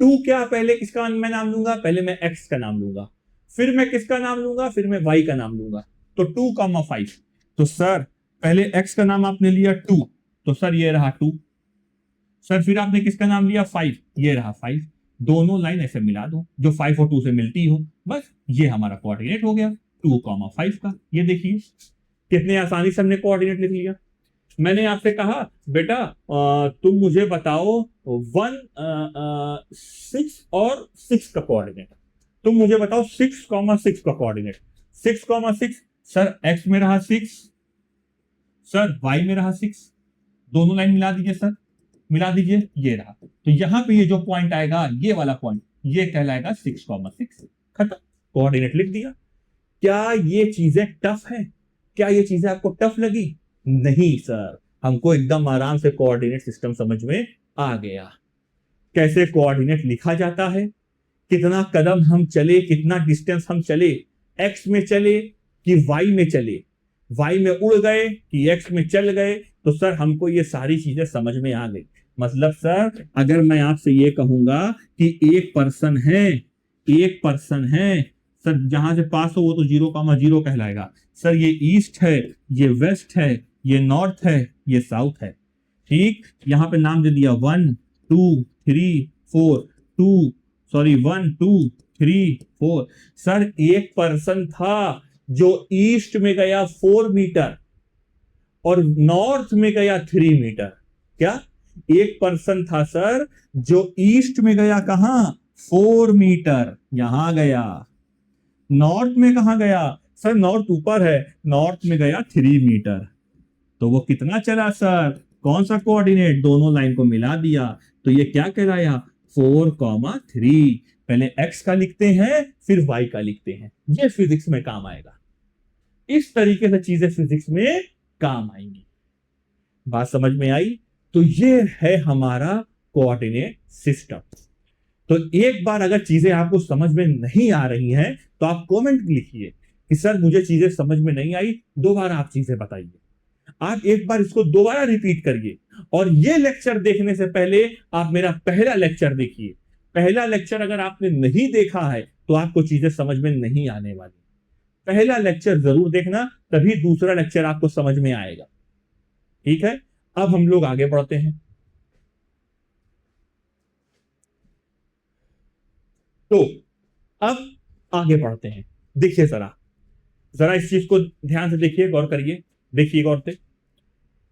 2 क्या, पहले किसका मैं नाम लूंगा, पहले मैं एक्स का नाम लूंगा, फिर मैं किसका नाम लूंगा, फिर मैं वाई का नाम लूंगा, तो 2,5। तो सर पहले एक्स का नाम आपने लिया 2, तो सर ये रहा 2, सर फिर आपने किसका नाम लिया 5, ये रहा 5, दोनों लाइन ऐसे मिला दो जो 5 और 2 से मिलती हो, बस ये हमारा कोऑर्डिनेट हो गया 2,5 का। ये देखिए कितने आसानी से हमने कोऑर्डिनेट लिख लिया। मैंने आपसे कहा बेटा तुम मुझे बताओ 1, 6 और 6 का कोऑर्डिनेट, तुम मुझे बताओ 6,6 का कोऑर्डिनेट। 6,6 सर x में रहा 6, सर y में रहा 6, दोनों लाइन मिला दीजिए सर, मिला दीजिए, ये रहा। तो यहां पे ये जो पॉइंट आएगा, ये वाला पॉइंट, ये कहलाएगा 6,6। खत्म, कोऑर्डिनेट लिख दिया। क्या ये चीजें टफ है? क्या ये चीजें आपको टफ लगी? नहीं सर, हमको एकदम आराम से कोऑर्डिनेट सिस्टम समझ में आ गया। कैसे कोऑर्डिनेट लिखा जाता है, कितना कदम हम चले, कितना डिस्टेंस हम चले, एक्स में चले कि वाई में चले, वाई में उड़ गए कि एक्स में चल गए, तो सर हमको ये सारी चीजें समझ में आ गई। मतलब सर अगर मैं आपसे ये कहूंगा कि एक पर्सन है, एक पर्सन है सर, जहां से पास हो वो तो 0,0 कहलाएगा। सर ये ईस्ट है, ये वेस्ट है, ये नॉर्थ है, ये साउथ है। ठीक, यहां पे नाम दे दिया 1 2 3 4 1 2 3 4। सर एक पर्सन था जो ईस्ट में गया 4 मीटर और नॉर्थ में गया 3 मीटर। क्या एक पर्सन था सर जो ईस्ट में गया कहां, 4 मीटर, यहां गया। नॉर्थ में कहां गया सर, नॉर्थ ऊपर है, नॉर्थ में गया 3 मीटर। तो वो कितना चला सर, कौन सा कोऑर्डिनेट, दोनों लाइन को मिला दिया, तो ये क्या कहलाया, 4,3। पहले x का लिखते हैं फिर y का लिखते हैं, ये फिजिक्स में काम आएगा। इस तरीके से चीजें फिजिक्स में काम आएंगी। बात समझ में आई? तो ये है हमारा कोऑर्डिनेट सिस्टम। तो एक बार अगर चीजें आपको समझ में नहीं आ रही हैं तो आप कमेंट लिखिए कि सर मुझे चीजें समझ में नहीं आई, दोबारा आप चीजें बताइए। आप एक बार इसको दोबारा रिपीट करिए, और ये लेक्चर देखने से पहले आप मेरा पहला लेक्चर देखिए। पहला लेक्चर अगर आपने नहीं देखा है तो आपको चीजें समझ में नहीं आने वाली। पहला लेक्चर जरूर देखना, तभी दूसरा लेक्चर आपको समझ में आएगा। ठीक है, अब हम लोग आगे बढ़ते हैं। तो अब आगे बढ़ते हैं। देखिए जरा इस चीज को ध्यान से देखिए, गौर करिए, देखिए गौर से।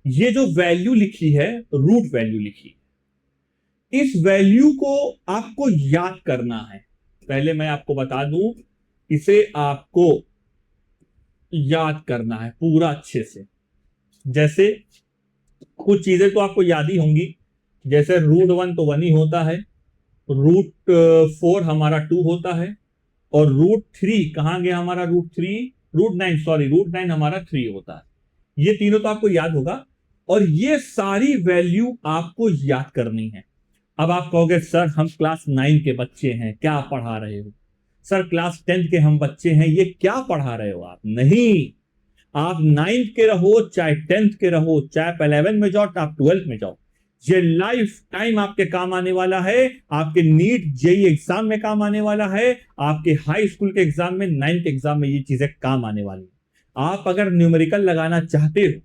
ये जो वैल्यू लिखी है, रूट वैल्यू लिखी है, इस वैल्यू को आपको याद करना है। पहले मैं आपको बता दूं, इसे आपको याद करना है पूरा अच्छे से। जैसे कुछ चीजें तो आपको याद ही होंगी, जैसे √1 तो 1 ही होता है, √4 हमारा 2 होता है, और √3 कहां गया हमारा, √9 हमारा 3 होता है। ये तीनों तो आपको याद होगा, और ये सारी वैल्यू आपको याद करनी है। अब आप कहोगे सर हम क्लास 9 के बच्चे हैं, क्या पढ़ा रहे हो? सर क्लास 10 के हम बच्चे हैं, ये क्या पढ़ा रहे हो आप? नहीं, आप 9th के रहो, चाहे 10th के रहो, चाहे आप 11 में जाओ, आप 12th में जाओ, ये लाइफ टाइम आपके काम आने वाला है। आपके नीट जेई एग्जाम में काम आने वाला है, आपके हाई स्कूल के एग्जाम में, 9th एग्जाम में ये चीजें काम आने वाली है। आप अगर न्यूमेरिकल लगाना चाहते हो,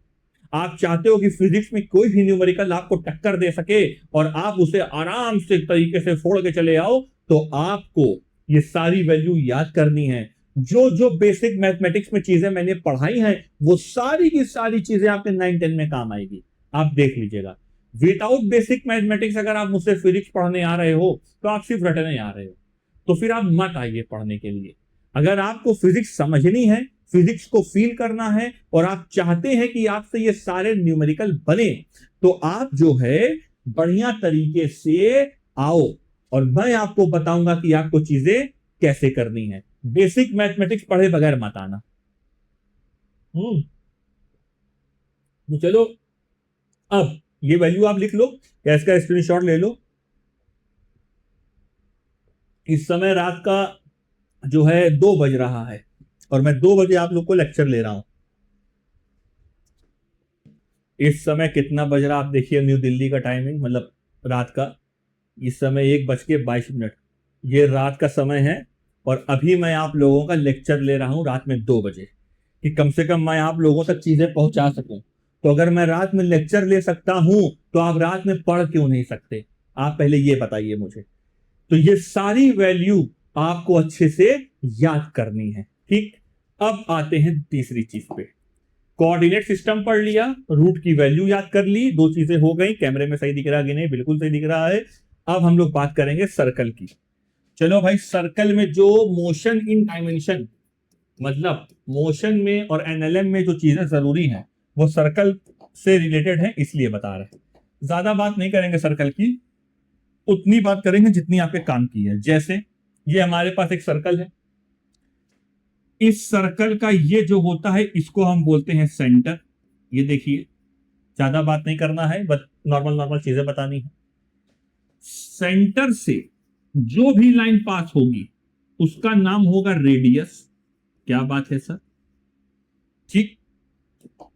आप चाहते हो कि फिजिक्स में कोई भी न्यूमेरिकल आपको टक्कर दे सके और आप उसे आराम से तरीके से फोड़ के चले आओ, तो आपको ये सारी वैल्यू याद करनी है। जो जो बेसिक मैथमेटिक्स में चीजें मैंने पढ़ाई हैं, वो सारी की सारी चीजें आपके 9-10 में काम आएगी। आप देख लीजिएगा। विदाउट बेसिक मैथमेटिक्स अगर आप मुझसे फिजिक्स पढ़ने आ रहे हो तो आप सिर्फ रटने आ रहे हो, तो फिर आप मत आइए पढ़ने के लिए। अगर आपको फिजिक्स समझनी है, फिजिक्स को फील करना है, और आप चाहते हैं कि आपसे ये सारे न्यूमेरिकल बने, तो आप जो है बढ़िया तरीके से आओ, और मैं आपको बताऊंगा कि आपको चीजें कैसे करनी है। बेसिक मैथमेटिक्स पढ़े बगैर मत आना। तो चलो, अब ये वैल्यू आप लिख लो या इसका स्क्रीनशॉट ले लो। इस समय रात का जो है 2 बज रहा है, और मैं 2 बजे आप लोग को लेक्चर ले रहा हूं। इस समय कितना बज रहा आप देखिए, न्यू दिल्ली का टाइमिंग, मतलब रात का। इस समय 1:22। ये रात का समय है, और अभी मैं आप लोगों का लेक्चर ले रहा हूं रात में 2 बजे, कि कम से कम मैं आप लोगों तक चीजें पहुंचा सकूं। तो अगर मैं रात में लेक्चर ले सकता हूं, तो आप रात में पढ़ क्यों नहीं सकते? आप पहले ये बताइए मुझे। तो ये सारी वैल्यू आपको अच्छे से याद करनी है। ठीक, अब आते हैं तीसरी चीज पे। कोऑर्डिनेट सिस्टम पढ़ लिया, रूट की वैल्यू याद कर ली, 2 चीजें हो गई। कैमरे में सही दिख रहा है कि नहीं? बिल्कुल सही दिख रहा है। अब हम लोग बात करेंगे सर्कल की। चलो भाई, सर्कल में जो मोशन इन डायमेंशन मतलब मोशन में और एनएलएम में जो चीजें जरूरी हैं वो सर्कल से रिलेटेड है, इसलिए बता रहे हैं। ज्यादा बात नहीं करेंगे सर्कल की, उतनी बात करेंगे जितनी आपके काम की है। जैसे ये हमारे पास एक सर्कल है, इस सर्कल का ये जो होता है इसको हम बोलते हैं सेंटर। ये देखिए, ज्यादा बात नहीं करना है, बस नॉर्मल नॉर्मल चीजें बतानी है। सेंटर से जो भी लाइन पास होगी उसका नाम होगा रेडियस। क्या बात है सर? ठीक।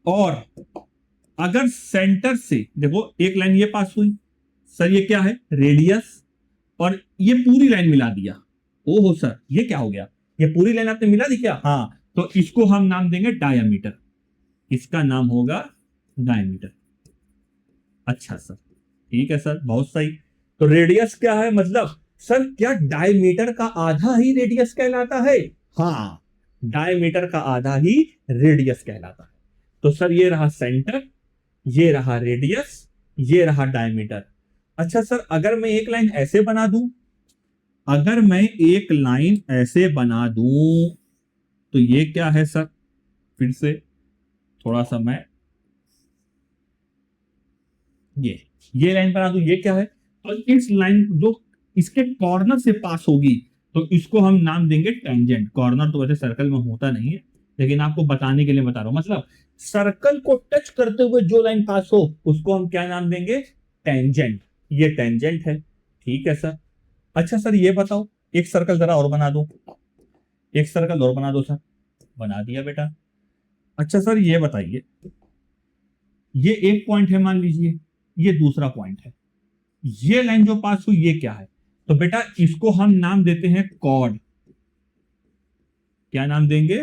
और अगर सेंटर से देखो एक लाइन ये पास हुई, सर ये क्या है? रेडियस। और ये पूरी लाइन मिला दिया, ओहो सर ये क्या हो गया? ये पूरी लाइन आपने मिला दी क्या? हाँ, तो इसको हम नाम देंगे डायामीटर। इसका नाम होगा डायमीटर। अच्छा सर, ठीक है सर, बहुत सही। तो रेडियस क्या है? मतलब सर क्या डायमीटर का आधा ही रेडियस कहलाता है? हाँ, डायमीटर का आधा ही रेडियस कहलाता है। तो सर ये रहा सेंटर, ये रहा रेडियस, ये रहा डायमीटर। अच्छा सर, अगर मैं एक लाइन ऐसे बना दूं, अगर मैं एक लाइन ऐसे बना दूं तो ये क्या है सर? फिर से थोड़ा सा मैं ये लाइन बना दूं, ये क्या है? और इस लाइन जो इसके कॉर्नर से पास होगी तो इसको हम नाम देंगे टेंजेंट। कॉर्नर तो वैसे सर्कल में होता नहीं है, लेकिन आपको बताने के लिए बता रहा हूं। मतलब सर्कल को टच करते हुए जो लाइन पास हो उसको हम क्या नाम देंगे? टेंजेंट। ये टेंजेंट है, ठीक है सर। अच्छा सर ये बताओ, एक सर्कल जरा और बना दो, एक सर्कल और बना दो सर। बना दिया बेटा। अच्छा सर ये बताइए, ये एक पॉइंट है मान लीजिए, ये दूसरा पॉइंट है, ये लाइन जो पास हुई ये क्या है? तो बेटा इसको हम नाम देते हैं कॉर्ड। क्या नाम देंगे?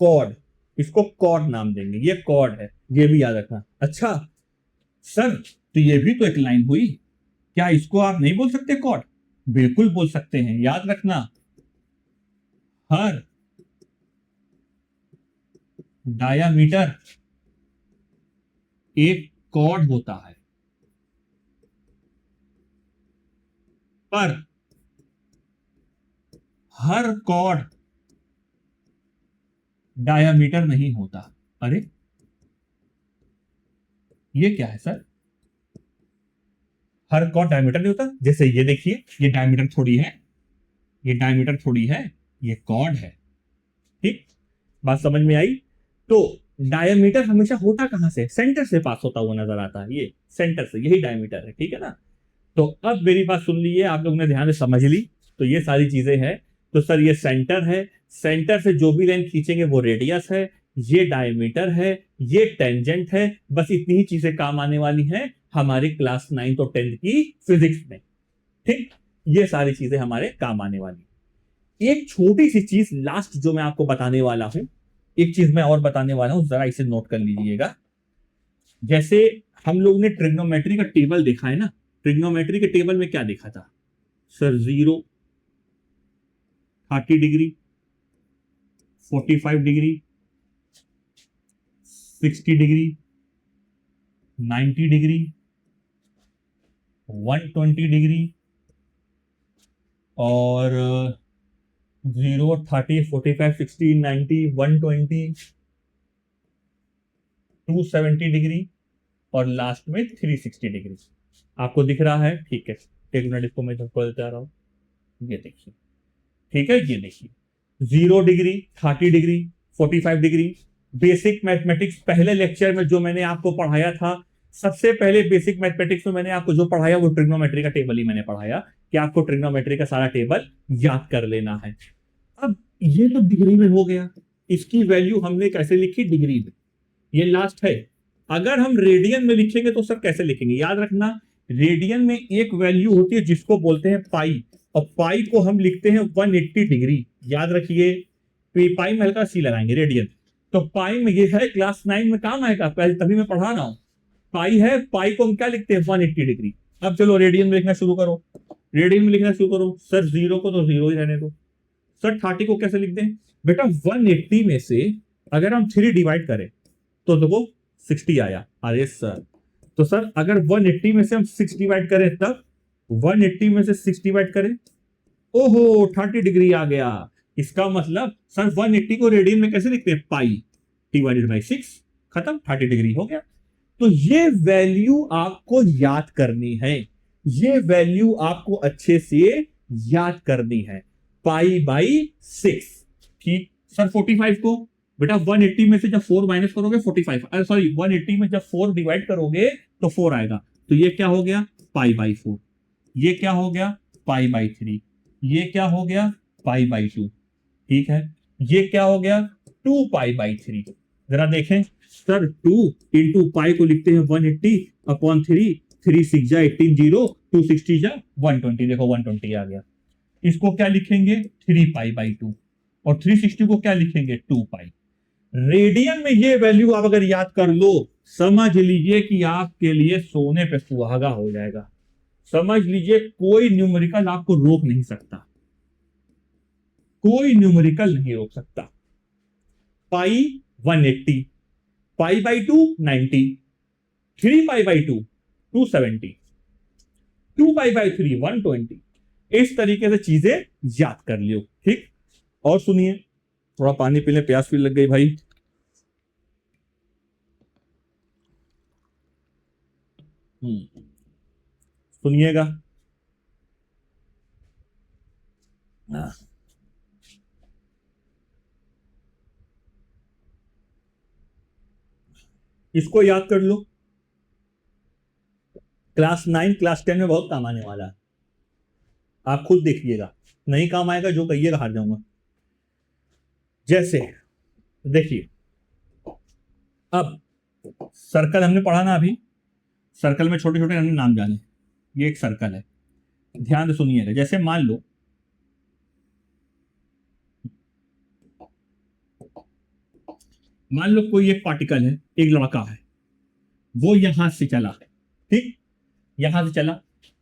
कॉर्ड। इसको कॉर्ड नाम देंगे, ये कॉर्ड है, ये भी याद रखना। अच्छा सर, तो ये भी तो एक लाइन हुई, क्या इसको आप नहीं बोल सकते कॉर्ड? बिल्कुल बोल सकते हैं, याद रखना। हर डायामीटर एक कॉर्ड होता है, पर हर कॉर्ड डायामीटर नहीं होता। अरे ये क्या है सर? हर कॉर्ड डायमीटर नहीं होता? जैसे ये देखिए, ये डायमीटर थोड़ी है, ये डायमीटर थोड़ी है, ये कॉर्ड है। ठीक, बात समझ में आई? तो डायमीटर हमेशा होता कहां से? सेंटर से पास होता हुआ नजर आता है, ये सेंटर से, यही डायमीटर है, ठीक है ना? तो अब मेरी बात सुन लीजिए, आप लोगों ने ध्यान से समझ ली। तो ये सारी चीजें हैं। तो सर ये सेंटर है, सेंटर से जो भी लाइन खींचेंगे वो रेडियस है, ये डायमीटर है, ये टेंजेंट है। बस इतनी ही चीजें काम आने वाली हैं हमारे क्लास 9 और 10 की फिजिक्स में। ठीक, ये सारी चीजें हमारे काम आने वाली। एक छोटी सी चीज लास्ट जो मैं आपको बताने वाला हूं, एक चीज मैं और बताने वाला हूं, जरा इसे नोट कर लीजिएगा। जैसे हम लोग ने ट्रिग्नोमेट्री का टेबल देखा है ना, ट्रिग्नोमेट्री के टेबल में क्या देखा था sir? 0, 30 degree, 45 degree, 60 degree, 90 degree, 120 degree, और 0, 30, 45, 60, 90, 120, 270 डिग्री, और लास्ट में 360 डिग्री। आपको दिख रहा है? ठीक है, एक मिनट, इसको मैं खोल जा रहा हूं। ये देखिए, ठीक है, ये देखिए 0 degree, 30 degree, 45 degree. Basic mathematics पहले लेक्चर में जो मैंने आपको पढ़ाया था, सबसे पहले बेसिक मैथमेटिक्स में मैंने आपको जो पढ़ाया वो ट्रिग्नोमेट्री का टेबल ही मैंने पढ़ाया, कि आपको ट्रिग्नोमेट्री का सारा टेबल याद कर लेना है। अब ये तो डिग्री में हो गया, इसकी वैल्यू हमने कैसे लिखी? डिग्री में। ये लास्ट है। अगर हम रेडियन में लिखेंगे तो सर कैसे लिखेंगे? याद रखना, रेडियन में एक वैल्यू होती है जिसको बोलते हैं पाई, और पाई को हम लिखते हैं 180 डिग्री। याद रखिए, पाई में हल्का सी लगाएंगे, रेडियन। तो पाई में ये है, क्लास 9 में काम आएगा, पहले तभी मैं पढ़ा रहा हूं। पाई है, पाई को हम क्या लिखते हैं? 180 डिग्री। अब चलो रेडियन में लिखना शुरू करो, रेडियन में लिखना शुरू करो। सर 0 को तो 0 ही रहने दो। सर 30 को कैसे लिखते हैं? बेटा 180 में से अगर हम 3 डिवाइड करें तो देखो 60 आया। अरे सर, तो सर अगर 180 में से हम 6 डिवाइड करें तब 180 में से 6 डिवाइड करें, ओहो 30 डिग्री आ गया। इसका मतलब सर 180 को रेडियन में कैसे लिखते हैं, पाई डिवाइडेड बाई 6, खत्म, 30 डिग्री हो गया। तो ये वैल्यू आपको याद करनी है, ये वैल्यू आपको अच्छे से याद करनी है, पाई बाई 6। ठीक सर 45 को बेटा 180 में से जब 4 माइनस करोगे 45, अरे सॉरी 180 में जब 4 डिवाइड करोगे तो 4 आएगा, तो ये क्या हो गया, पाई बाई 4। ये क्या हो गया, पाई बाई 3। ये क्या हो गया, पाई बाई 2। ठीक है, ये क्या हो गया, 2 पाई बाई 3। जरा देखें सर 2 इंटू पाई को लिखते हैं 180 अपॉन 3, 3 6 जा 18 0, 2 60 जा 120, देखो 120 आ गया। इसको क्या लिखेंगे, 3 पाई बाई 2, और 360 को क्या लिखेंगे, 2 पाई। रेडियन में ये वैल्यू आप अगर याद कर लो, समझ लीजिए कि आपके लिए सोने पे सुहागा हो जाएगा। समझ लीजिए कोई न्यूमेरिकल आपको रोक नहीं सकता, कोई न्यूमेरिकल नहीं रोक सकता। पाई 180, pi by 2 90, 3 pi by 2 270, 2 pi by 3 120। इस तरीके से चीजें याद कर लियो। ठीक, और सुनिए, थोड़ा पानी पीने, प्यास भी लग गई भाई। सुनिएगा, इसको याद कर लो, क्लास 9 क्लास 10 में बहुत काम आने वाला है, आप खुद देखिएगा, नहीं काम आएगा जो कहिएगा हार जाऊंगा। जैसे देखिए, अब सर्कल हमने पढ़ा ना अभी, सर्कल में छोटे छोटे हमने नाम जाने, ये एक सर्कल है, ध्यान से सुनिएगा। जैसे मान लो कोई एक पार्टिकल है, एक लड़का है, वो यहां से चला, ठीक, यहां से चला,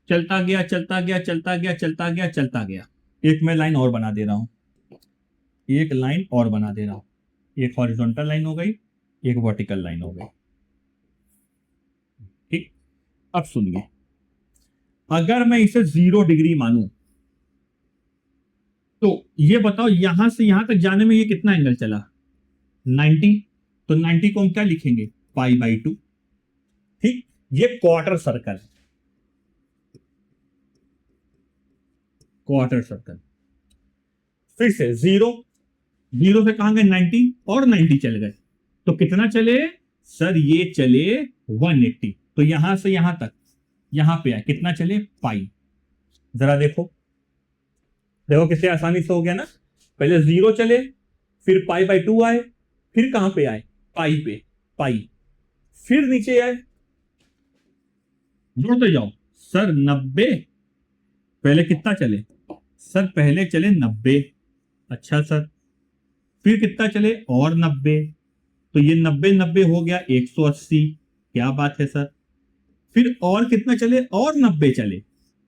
चलता गया चलता गया चलता गया चलता गया चलता गया। एक मैं लाइन और बना दे रहा हूं, एक लाइन और बना दे रहा हूं, एक हॉरिजॉन्टल लाइन हो गई, एक वर्टिकल लाइन हो गई। ठीक, अब सुनिए, अगर मैं इसे 0 डिग्री मानूं तो ये बताओ यहां से यहां तक जाने में ये कितना एंगल चला, 90। तो 90 को हम क्या लिखेंगे, पाई बाई 2। ठीक, ये क्वार्टर सर्कल, क्वार्टर सर्कल। फिर से 0, 0 से कहां गए 90, और 90 चल गए, तो कितना चले सर, ये चले 180। तो यहां से यहां तक, यहां पे आए, कितना चले, पाई। जरा देखो, देखो कितने आसानी से हो गया ना, पहले 0 चले, फिर पाई बाई 2 आए, फिर कहां पे आए, पाई पे, पाई, फिर नीचे आए, जोड़ते जाओ सर 90, पहले कितना चले सर, पहले चले 90, अच्छा सर, फिर कितना चले, और 90, तो ये 90 90 हो गया 180, क्या बात है सर। फिर और कितना चले, और 90 चले,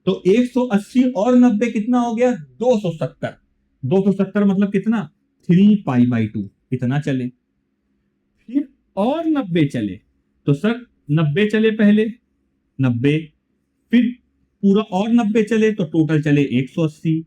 तो 180 और 90 कितना हो गया, 270। 270 मतलब कितना, 3 पाई बाई 2, इतना चले। फिर और 90 चले, तो सर 90 चले पहले, 90, फिर पूरा और 90 चले, तो टोटल चले 180।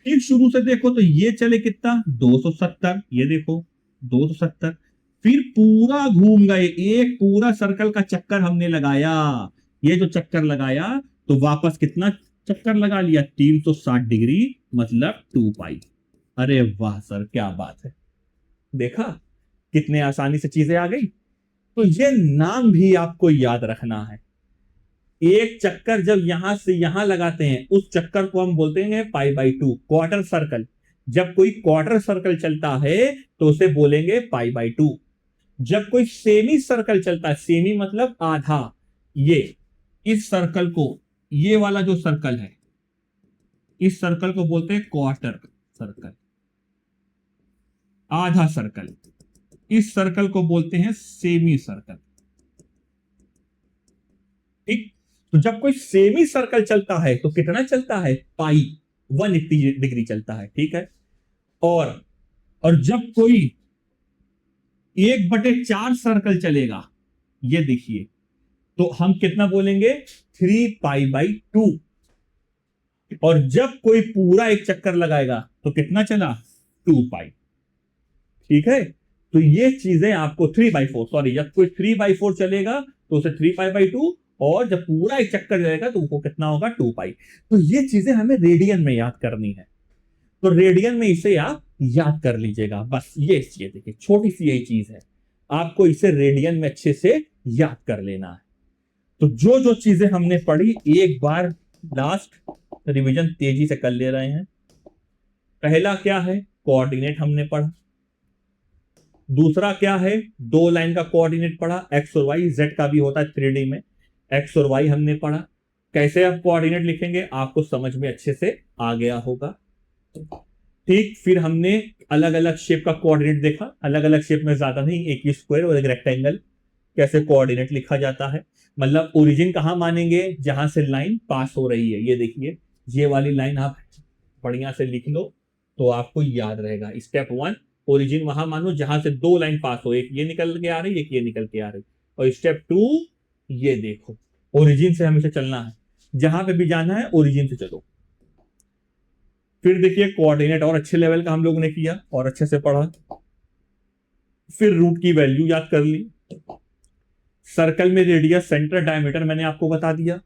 फिर शुरू से देखो तो ये चले कितना, 270, ये देखो 270। फिर पूरा घूम गए, एक पूरा सर्कल का चक्कर हमने लगाया, ये जो चक्कर लगाया तो वापस कितना चक्कर लगा लिया, 360 डिग्री, मतलब 2 पाई। अरे वाह सर, क्या बात है, देखा कितने आसानी से चीजें आ गई। तो ये नाम भी आपको याद रखना है, एक चक्कर जब यहां से यहां लगाते हैं उस चक्कर को हम बोलते हैं पाई बाई 2, क्वार्टर सर्कल। जब कोई क्वार्टर सर्कल चलता है तो उसे बोलेंगे पाई बाई 2। जब कोई सेमी सर्कल चलता है, सेमी मतलब आधा, ये इस सर्कल को, ये वाला जो सर्कल है, इस सर्कल को बोलते हैं क्वार्टर सर्कल, आधा सर्कल। इस सर्कल को बोलते हैं सेमी सर्कल। ठीक, तो जब कोई सेमी सर्कल चलता है तो कितना चलता है, पाई 180 डिग्री चलता है। ठीक है, और जब कोई 1/4 सर्कल चलेगा, ये देखिए, तो हम कितना बोलेंगे, 3 पाई बाई 2। और जब कोई पूरा एक चक्कर लगाएगा तो कितना चला, 2 पाई। ठीक है, तो ये चीजें आपको 3/4, सॉरी, जब कोई 3/4 चलेगा तो उसे 3 पाई/2, और जब पूरा एक चक्कर जाएगा तो वो कितना होगा, 2 पाई। तो ये चीजें हमें रेडियन में याद करनी है, तो रेडियन में इसे आप याद कर लीजिएगा। बस ये देखिए, छोटी सी यही चीज है, आपको इसे रेडियन में अच्छे से याद कर लेना है। तो जो जो चीजें हमने पढ़ी एक बार लास्ट रिवीजन तेजी से कर ले रहे हैं। पहला क्या है, कोऑर्डिनेट हमने पढ़ा। दूसरा क्या है, 2 लाइन का कोऑर्डिनेट पढ़ा, एक्स और वाई, जेड का भी होता है 3D में, एक्स और वाई हमने पढ़ा। कैसे आप कोऑर्डिनेट लिखेंगे आपको समझ में अच्छे से आ गया होगा। ठीक, फिर हमने अलग अलग शेप का कोऑर्डिनेट देखा, अलग अलग शेप में ज्यादा नहीं, एक ही स्क्वायर और एक रेक्टेंगल, कैसे कोऑर्डिनेट लिखा जाता है। मतलब ओरिजिन कहां मानेंगे, जहां से लाइन पास हो रही है। ये देखिए, ये वाली लाइन आप बढ़िया से लिख लो तो आपको याद रहेगा। स्टेप 1, ओरिजिन वहां मानो जहां से 2 लाइन पास हो, एक ये निकल के आ रही, एक ये निकल के आ रही। और स्टेप 2, ये देखो, ओरिजिन से हमेशा चलना है, जहां पे भी जाना है ओरिजिन से चलो। फिर देखिए, कोऑर्डिनेट और अच्छे लेवल का हम लोगों ने किया और अच्छे से पढ़ा। फिर रूट की वैल्यू याद कर ली। सर्कल में रेडियस, सेंटर, डायमीटर मैंने आपको बता दिया।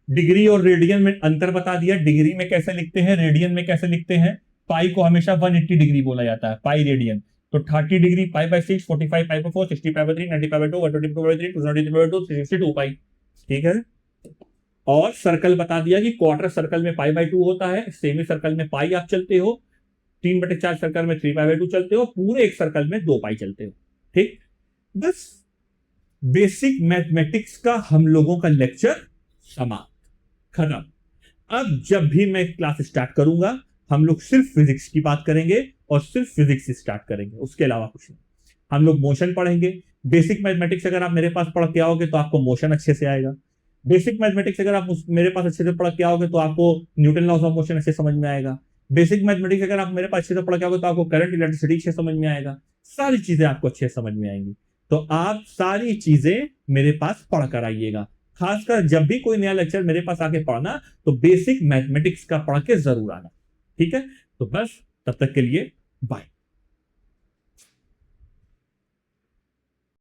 डिग्री और रेडियन में अंतर बता दिया। डिग्री में कैसे लिखते हैं, रेडियन में कैसे लिखते हैं। पाई को हमेशा 180 डिग्री बोला जाता है, पाई रेडियन। तो 30 डिग्री पाई/6, 45 पाई/4, 60 पाई/3, 90 पाई/2, 120 पाई/3, 270 पाई/2, 360 पाई। ठीक है। और सर्कल बता दिया कि क्वार्टर सर्कल में पाई/2 होता है, सेमी सर्कल में पाई आप चलते हो, 3/4 सर्कल में 3 पाई/2 चलते हो, पूरे एक सर्कल में 2 पाई चलते हो। ठीक, बस बेसिक मैथमेटिक्स का हम लोगों का लेक्चर समाप्त, खत्म। अब जब भी मैं क्लास स्टार्ट करूंगा हम लोग सिर्फ फिजिक्स की बात करेंगे और सिर्फ फिजिक्स से स्टार्ट करेंगे, उसके अलावा कुछ नहीं। हम लोग मोशन पढ़ेंगे। बेसिक मैथमेटिक्स अगर आप मेरे पास पढ़ के आओगे तो आपको मोशन अच्छे से आएगा। बेसिक मैथमेटिक्स अगर आप मेरे पास अच्छे से पढ़ के आओगे तो आपको न्यूटन लॉस ऑफ मोशन अच्छे समझ में आएगा। बेसिक मैथमेटिक्स अगर आप मेरे पास अच्छे से पढ़ के आओगे तो आपको करंट, इलेक्ट्रिसिटी अच्छे समझ में आएगा। सारी चीजें आपको अच्छे समझ में आएंगी। तो आप सारी चीजें मेरे पास पढ़ कर आइएगा। खासकर जब भी कोई नया लेक्चर मेरे पास आके पढ़ना तो बेसिक मैथमेटिक्स का पढ़ के जरूर आना। ठीक है, तो बस तब तक के लिए बाय।